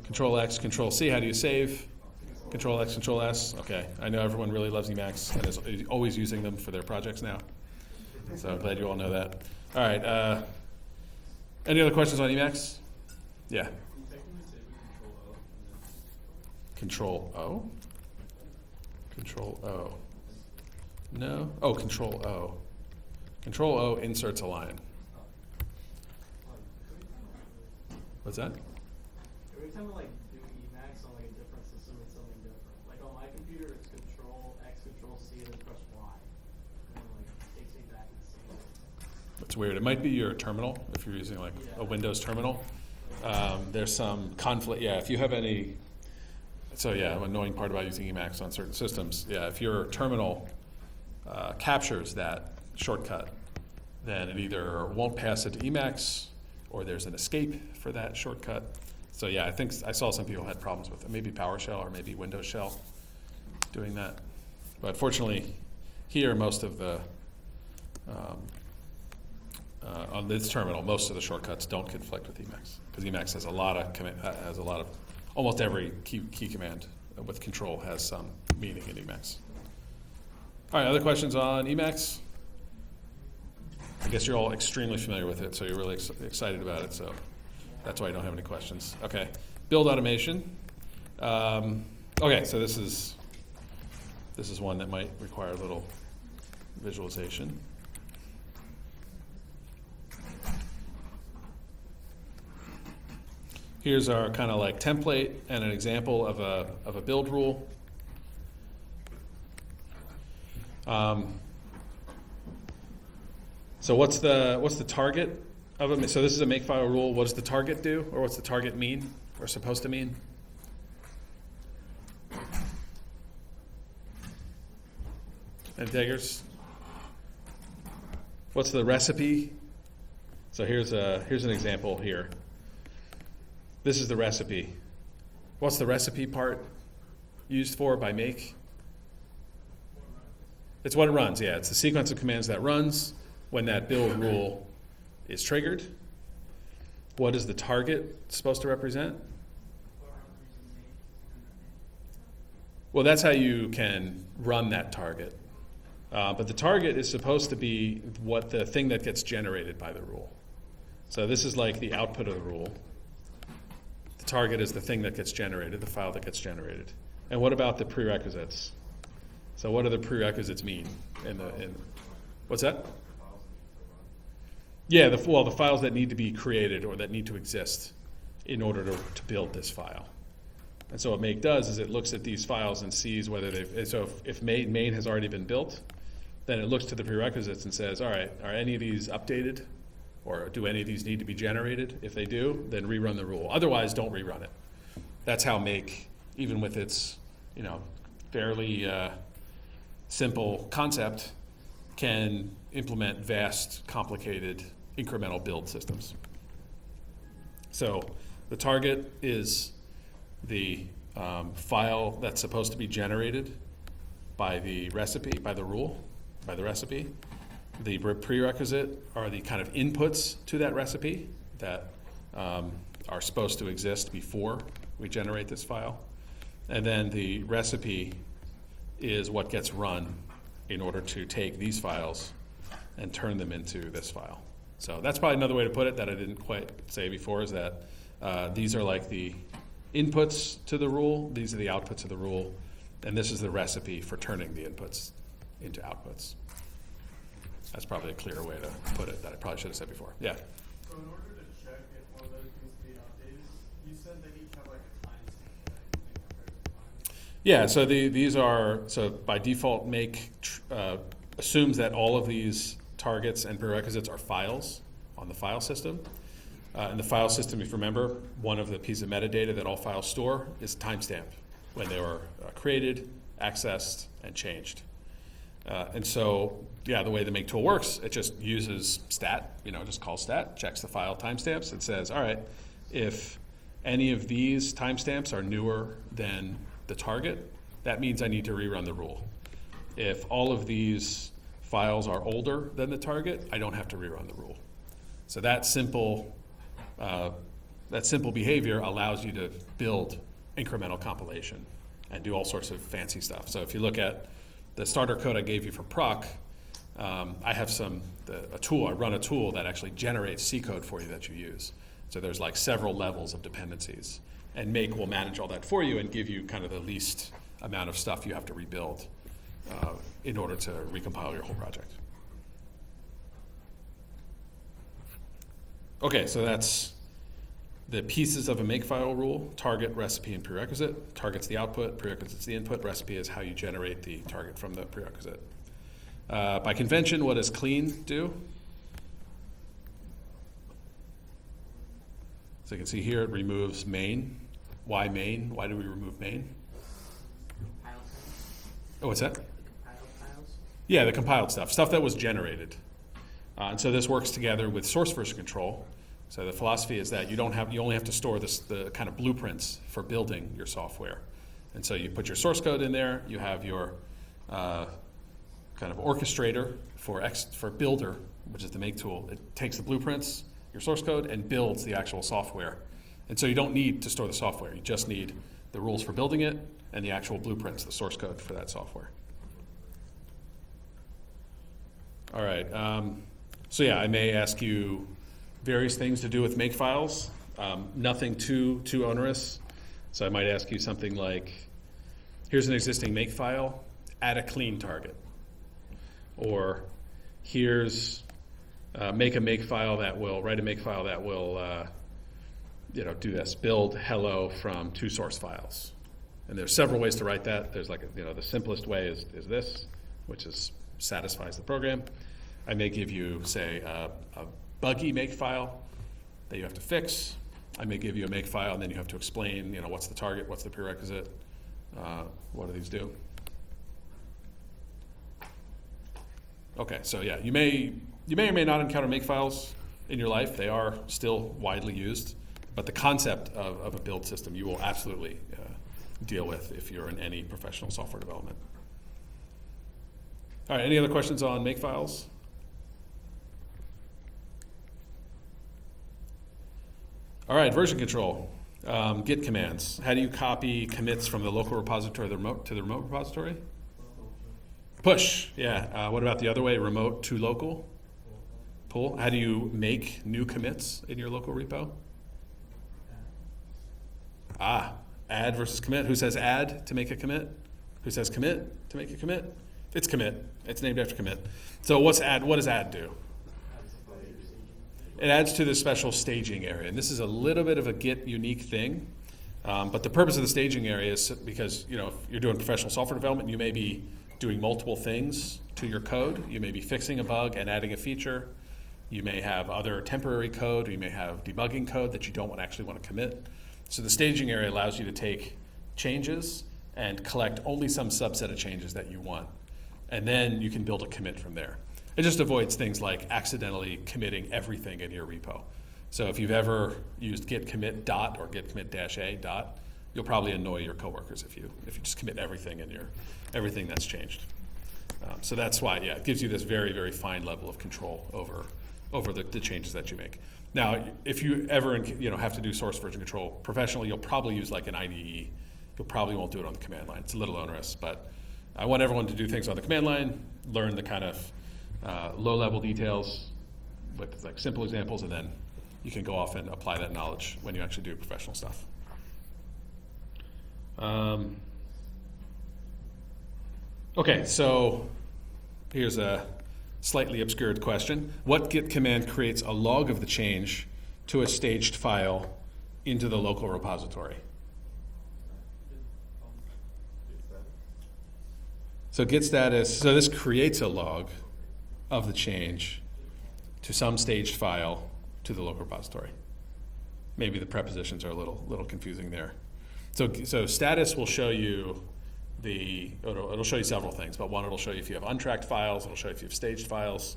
Control X, Control C. How do you save? Control X, Control S. Okay, I know everyone really loves Emacs and is always using them for their projects now. So I'm glad you all know that. All right. Any other questions on Emacs? Yeah. Can you technically save with Control O? Control O. No? Oh, Control O. Control O inserts a line. What's that? Every time I do Emacs on a different system, it's something different. Like on my computer, it's Control X, Control C, then press Y, and then takes me back to the same system. That's weird. It might be your terminal if you're using a Windows terminal. There's some conflict. Yeah, if you have any. So yeah, an annoying part about using Emacs on certain systems. Yeah, if your terminal captures that shortcut, then it either won't pass it to Emacs, or there's an escape for that shortcut. So yeah, I think I saw some people had problems with it. Maybe PowerShell or maybe Windows Shell doing that. But fortunately, here most of the on this terminal, most of the shortcuts don't conflict with Emacs, because Emacs has a lot of almost every key command with control has some meaning in Emacs. All right, other questions on Emacs? I guess you're all extremely familiar with it, so you're really excited about it, so that's why I don't have any questions. Okay, build automation. Okay, so this is one that might require a little visualization. Here's our kind of template and an example of a build rule. So what's the target of it? So this is a makefile rule. What does the target do, or what's the target mean, or supposed to mean? And takers? What's the recipe? So here's an example here. This is the recipe. What's the recipe part used for by make? It's what it runs, yeah. It's the sequence of commands that runs when that build rule is triggered. What is the target supposed to represent? Well, that's how you can run that target. But the target is supposed to be the thing that gets generated by the rule. So this is like the output of the rule. The target is the thing that gets generated, the file that gets generated. And what about the prerequisites? So what do the prerequisites mean? What's that? Yeah, the files that need to be created or that need to exist in order to build this file. And so what make does is it looks at these files and sees whether if main has already been built, then it looks to the prerequisites and says, all right, are any of these updated? Or do any of these need to be generated? If they do, then rerun the rule. Otherwise, don't rerun it. That's how make, even with its fairly simple concept, can implement vast, complicated, incremental build systems. So the target is the file that's supposed to be generated by the recipe, by the rule, by the recipe. The prerequisite are the kind of inputs to that recipe that are supposed to exist before we generate this file. And then the recipe is what gets run in order to take these files and turn them into this file. So that's probably another way to put it that I didn't quite say before, is that these are like the inputs to the rule, these are the outputs of the rule, And this is the recipe for turning the inputs into outputs. That's probably a clearer way to put it that I probably should have said before. Yeah. So in order to check if one of those needs to be updated, you said they each have like a timestamp that you think compares to time. Yeah, so these are, so by default assumes that all of these targets and prerequisites are files on the file system. In the file system, if you remember, one of the pieces of metadata that all files store is timestamp, when they were created, accessed, and changed. And so, yeah, the way the make tool works, it just uses stat, just calls stat, checks the file timestamps, and says, all right, if any of these timestamps are newer than the target, that means I need to rerun the rule. If all of these files are older than the target, I don't have to rerun the rule. So that simple behavior allows you to build incremental compilation and do all sorts of fancy stuff. So if you look at the starter code I gave you for proc, I have I run a tool that actually generates C code for you that you use. So there's like several levels of dependencies. And make will manage all that for you and give you kind of the least amount of stuff you have to rebuild in order to recompile your whole project. Okay, so that's the pieces of a makefile rule: target, recipe, and prerequisite. Target's the output, prerequisite's the input, recipe is how you generate the target from the prerequisite. By convention, what does clean do? So you can see here it removes main. Why main? Why do we remove main? Compiled files? Oh, what's that? The compiled files? Yeah, the compiled stuff that was generated. And so this works together with source version control. So the philosophy is that you only have to store the kind of blueprints for building your software. And so you put your source code in there, you have your kind of orchestrator for builder, which is the make tool. It takes the blueprints, your source code, and builds the actual software. And so you don't need to store the software. You just need the rules for building it and the actual blueprints, the source code for that software. All right. So yeah, I may ask you various things to do with makefiles. Nothing too onerous. So I might ask you something like, here's an existing makefile, add a clean target. Or here's write a makefile that will do this, build hello from 2 source files. And there's several ways to write that. There's the simplest way is this, which satisfies the program. I may give you, say, a buggy makefile that you have to fix. I may give you a makefile and then you have to explain, what's the target, what's the prerequisite, what do these do? Okay, so yeah, you may or may not encounter makefiles in your life. They are still widely used, but the concept of a build system you will absolutely deal with if you're in any professional software development. All right, any other questions on makefiles? All right, version control, Git commands. How do you copy commits from the local repository to the remote repository? Push, yeah. What about the other way, remote to local? Pull. How do you make new commits in your local repo? Add versus commit. Who says add to make a commit? Who says commit to make a commit? It's commit. It's named after commit. So what's add? What does add do? It adds to the special staging area. And this is a little bit of a Git unique thing. But the purpose of the staging area is because, if you're doing professional software development, you may be doing multiple things to your code. You may be fixing a bug and adding a feature. You may have other temporary code, or you may have debugging code that you don't actually want to commit. So the staging area allows you to take changes and collect only some subset of changes that you want. And then you can build a commit from there. It just avoids things like accidentally committing everything in your repo. So if you've ever used git commit dot or git commit -a dot, you'll probably annoy your coworkers if you just commit everything in everything that's changed. So that's why, it gives you this very, very fine level of control over the changes that you make. Now, if you ever have to do source version control professionally, you'll probably use like an IDE. You probably won't do it on the command line. It's a little onerous, but I want everyone to do things on the command line, learn the kind of low-level details with like simple examples, and then you can go off and apply that knowledge when you actually do professional stuff. Okay, so here's a slightly obscured question. What git command creates a log of the change to a staged file into the local repository? So git status, so this creates a log of the change to some staged file to the local repository. Maybe the prepositions are a little confusing there. So status will show you it'll show you several things, but one, it'll show you if you have untracked files, it'll show you if you have staged files.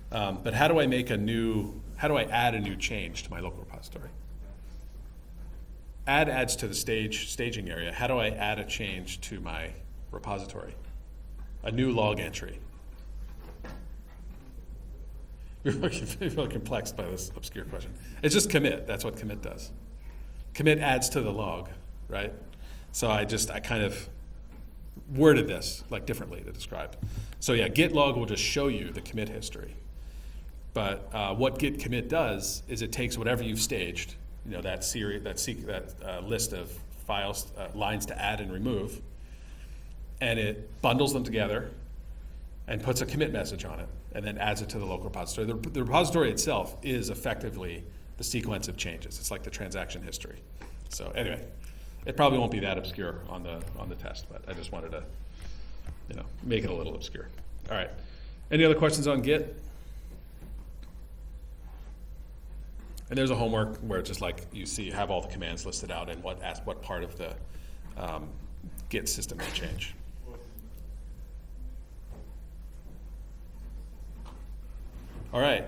But how do I add a new change to my local repository? Adds to the staging area. How do I add a change to my repository? A new log entry. You're looking perplexed by this obscure question. It's just commit. That's what commit does. Commit adds to the log, right? So I kind of worded this like differently to describe. So yeah, git log will just show you the commit history. But what git commit does is it takes whatever you've staged, that list of files, lines to add and remove, and it bundles them together and puts a commit message on it, and then adds it to the local repository. The repository itself is effectively the sequence of changes. It's like the transaction history. So anyway, it probably won't be that obscure on the test, but I just wanted to, make it a little obscure. All right. Any other questions on Git? And there's a homework where it's just like you have all the commands listed out and what part of the Git system they change. All right.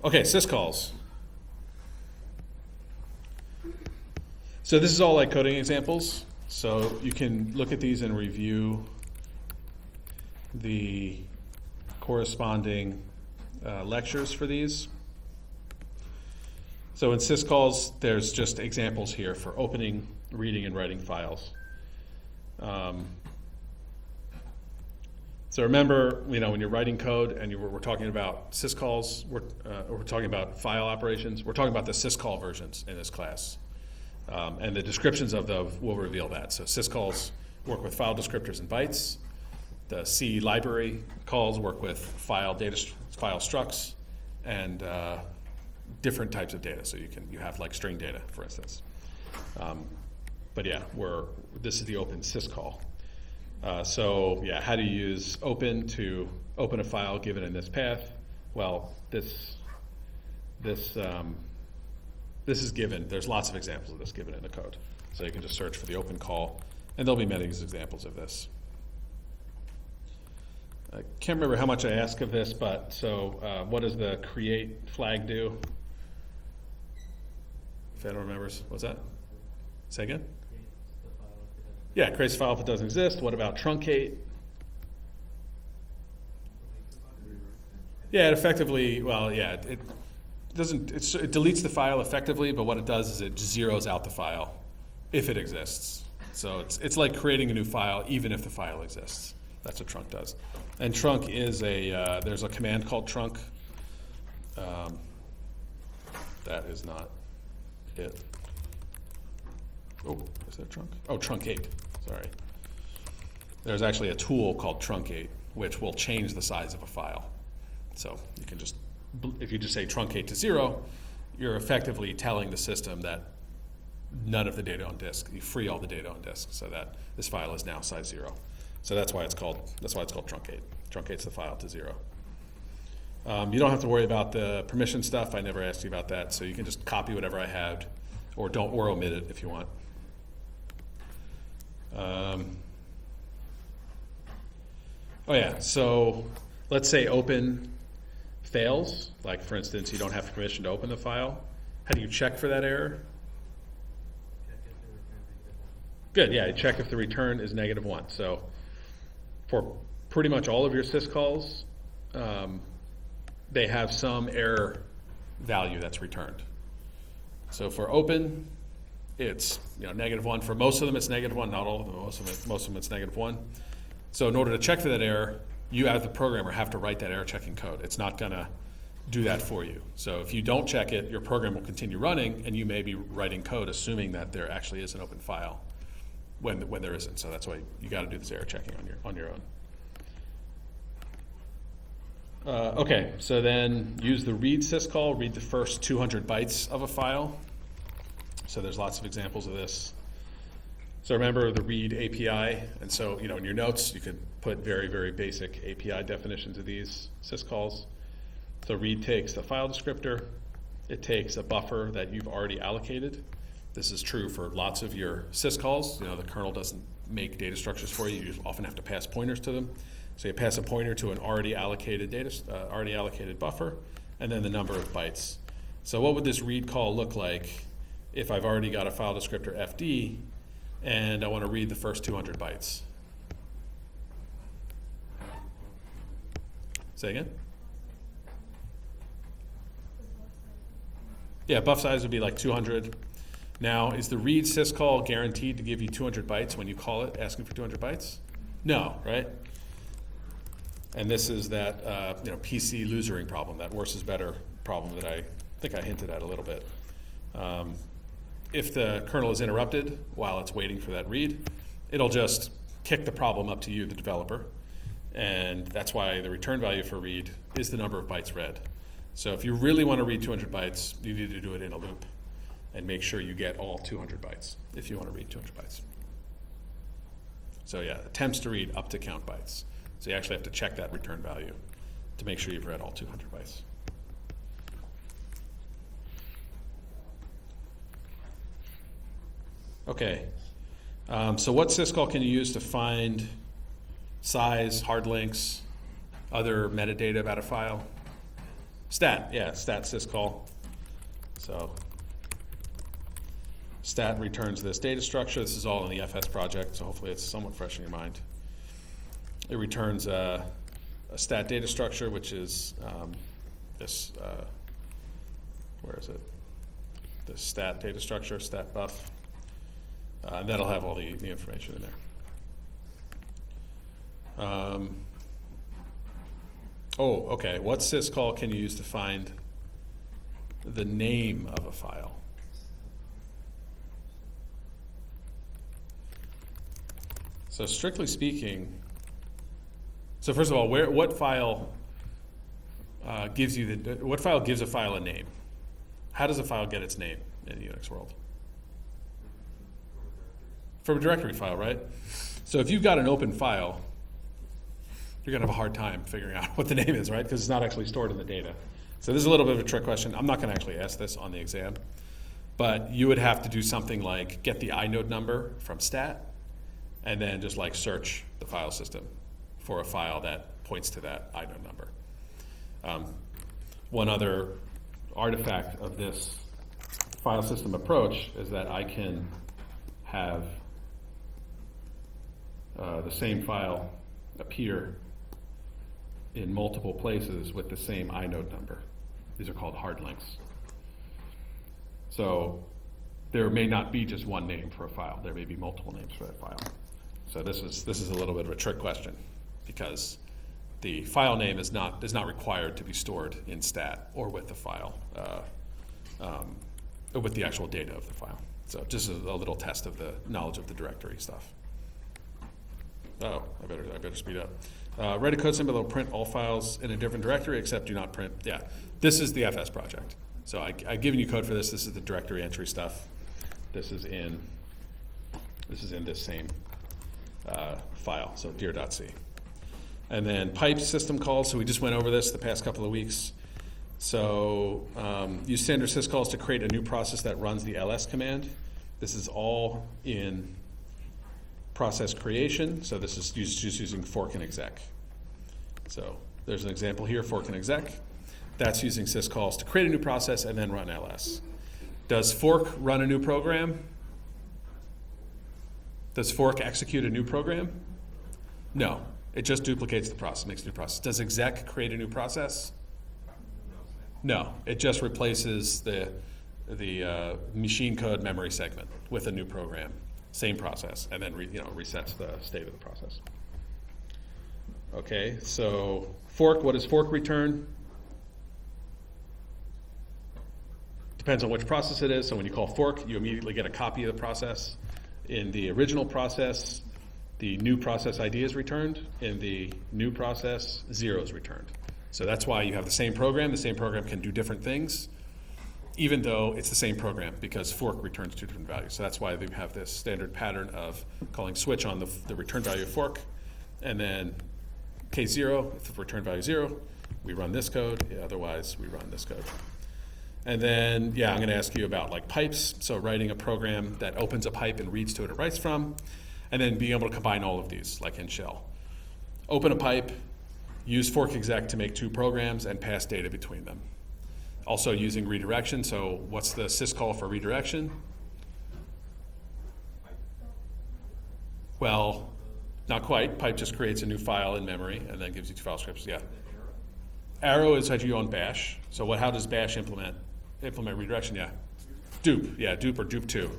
Okay, syscalls. So this is all like coding examples. So you can look at these and review the corresponding lectures for these. So in syscalls, there's just examples here for opening, reading, and writing files. So remember, when you're writing code and we're talking about syscalls, we're talking about file operations. We're talking about the syscall versions in this class. And the descriptions of them will reveal that. So syscalls work with file descriptors and bytes. The C library calls work with file structs and different types of data. So you have like string data, for instance. But yeah, this is the open syscall. So yeah, how do you use open to open a file given in this path? Well, this is given. There's lots of examples of this given in the code. So you can just search for the open call, and there'll be many examples of this. I can't remember how much I asked of this, but so what does the create flag do? If anyone remembers, what's that? Say again? Yeah, creates a file if it doesn't exist. What about truncate? Yeah, it effectively, it doesn't. It deletes the file effectively, but what it does is it zeroes out the file if it exists. So it's like creating a new file even if the file exists. That's what trunc does. And trunc is there's a command called trunc. That is not it. Oh, is that trunc? Oh, truncate. Sorry. There's actually a tool called truncate, which will change the size of a file. So you can if you just say truncate to 0, you're effectively telling the system that none of the data on disk, you free all the data on disk, so that this file is now size 0. So that's why it's called truncate. Truncates the file to 0. You don't have to worry about the permission stuff. I never asked you about that, so you can just copy whatever I had, or omit it if you want. So let's say open fails. Like, for instance, you don't have permission to open the file. How do you check for that error? Good, yeah, you check if the return is -1. So for pretty much all of your syscalls, they have some error value that's returned. So for open, it's -1. For most of them, it's -1. Not all of them. Most of them, it's -1. So in order to check for that error, you as the programmer have to write that error checking code. It's not going to do that for you. So if you don't check it, your program will continue running, and you may be writing code assuming that there actually is an open file when there isn't. So that's why you got to do this error checking on your own. Okay, so then use the read syscall, read the first 200 bytes of a file. So there's lots of examples of this. So remember the read API, and so in your notes you could put very, very basic API definitions of these syscalls. So read takes the file descriptor, it takes a buffer that you've already allocated. This is true for lots of your syscalls. The kernel doesn't make data structures for you. You often have to pass pointers to them. So you pass a pointer to an already allocated buffer, and then the number of bytes. So what would this read call look like if I've already got a file descriptor FD and I want to read the first 200 bytes? Say again? Yeah, buff size would be like 200. Now, is the read syscall guaranteed to give you 200 bytes when you call it asking for 200 bytes? No, right? And this is that PC losering problem, that worse is better problem that I think I hinted at a little bit. If the kernel is interrupted while it's waiting for that read, it'll just kick the problem up to you, the developer. And that's why the return value for read is the number of bytes read. So if you really want to read 200 bytes, you need to do it in a loop and make sure you get all 200 bytes if you want to read 200 bytes. So yeah, attempts to read up to count bytes. So you actually have to check that return value to make sure you've read all 200 bytes. Okay, so what syscall can you use to find size, hard links, other metadata about a file? Stat, yeah, stat syscall. So stat returns this data structure. This is all in the FS project, so hopefully it's somewhat fresh in your mind. It returns a stat data structure, which is this, where is it? The stat data structure, stat buff. And that'll have all the information in there. Okay. What syscall can you use to find the name of a file? So strictly speaking, so first of all, what file gives a file a name? How does a file get its name in the Unix world? From a directory file, right? So if you've got an open file, you're going to have a hard time figuring out what the name is, right? Because it's not actually stored in the data. So this is a little bit of a trick question. I'm not going to actually ask this on the exam, but you would have to do something like get the inode number from stat and then just like search the file system for a file that points to that inode number. One other artifact of this file system approach is that I can have the same file appear in multiple places with the same inode number. These are called hard links. So there may not be just one name for a file. There may be multiple names for that file. So this is a little bit of a trick question because the file name is not required to be stored in stat or with the file, or with the actual data of the file. So just a little test of the knowledge of the directory stuff. Oh, I better speed up. Write a code symbol that will print all files in a different directory except do not print. Yeah, this is the FS project. So I've given you code for this. This is the directory entry stuff. This is in this same file, so dir.c. And then pipe system calls. So we just went over this the past couple of weeks. So use standard syscalls to create a new process that runs the ls command. This is all in process creation. So this is just using fork and exec. So there's an example here, fork and exec. That's using syscalls to create a new process and then run ls. Does fork run a new program? Does fork execute a new program? No. It just duplicates the process, makes a new process. Does exec create a new process? No. It just replaces the machine code memory segment with a new program. Same process, and then resets the state of the process. Okay, so fork, what does fork return? Depends on which process it is. So when you call fork, you immediately get a copy of the process. In the original process, the new process ID is returned. In the new process, 0 is returned. So that's why you have the same program. The same program can do different things, even though it's the same program, because fork returns two different values. So that's why they have this standard pattern of calling switch on the return value of fork, and then case 0, if the return value is 0, we run this code. Yeah, otherwise, we run this code. And then, yeah, I'm going to ask you about like pipes. So writing a program that opens a pipe and reads to it or writes from, and then being able to combine all of these, like in shell. Open a pipe, use fork exec to make two programs, and pass data between them. Also using redirection. So what's the syscall for redirection? Well, not quite. Pipe just creates a new file in memory and then gives you two file scripts. Yeah. Arrow is how you own bash. So how does bash implement redirection? Yeah. Dupe. Yeah, dupe or dupe2.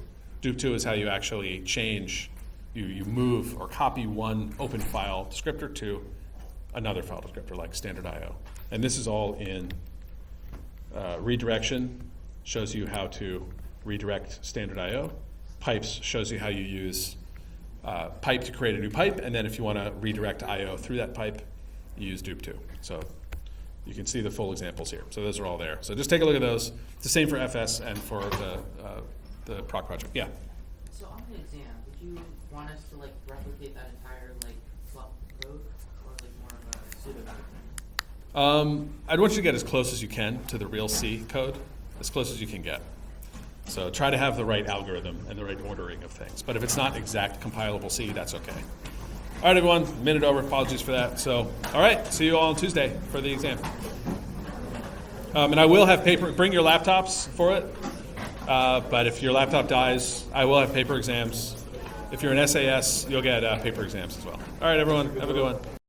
Dupe2 is how you actually change, you move or copy one open file descriptor to another file descriptor like standard IO. And this is all in redirection, shows you how to redirect standard IO. Pipes shows you how you use pipe to create a new pipe, and then if you want to redirect IO through that pipe, you use dupe2. So you can see the full examples here. So those are all there. So just take a look at those. It's the same for FS and for the proc project. Yeah. So on the exam, would you want us to like replicate that entire like fluff code, or like more of a pseudo thing? I'd want you to get as close as you can to the real C code, as close as you can get. So try to have the right algorithm and the right ordering of things. But if it's not exact compilable C, that's okay. All right, everyone, a minute over. Apologies for that. So, all right, see you all on Tuesday for the exam. And I will have paper. Bring your laptops for it. But if your laptop dies, I will have paper exams. If you're an SAS, you'll get paper exams as well. All right, everyone, have a good one.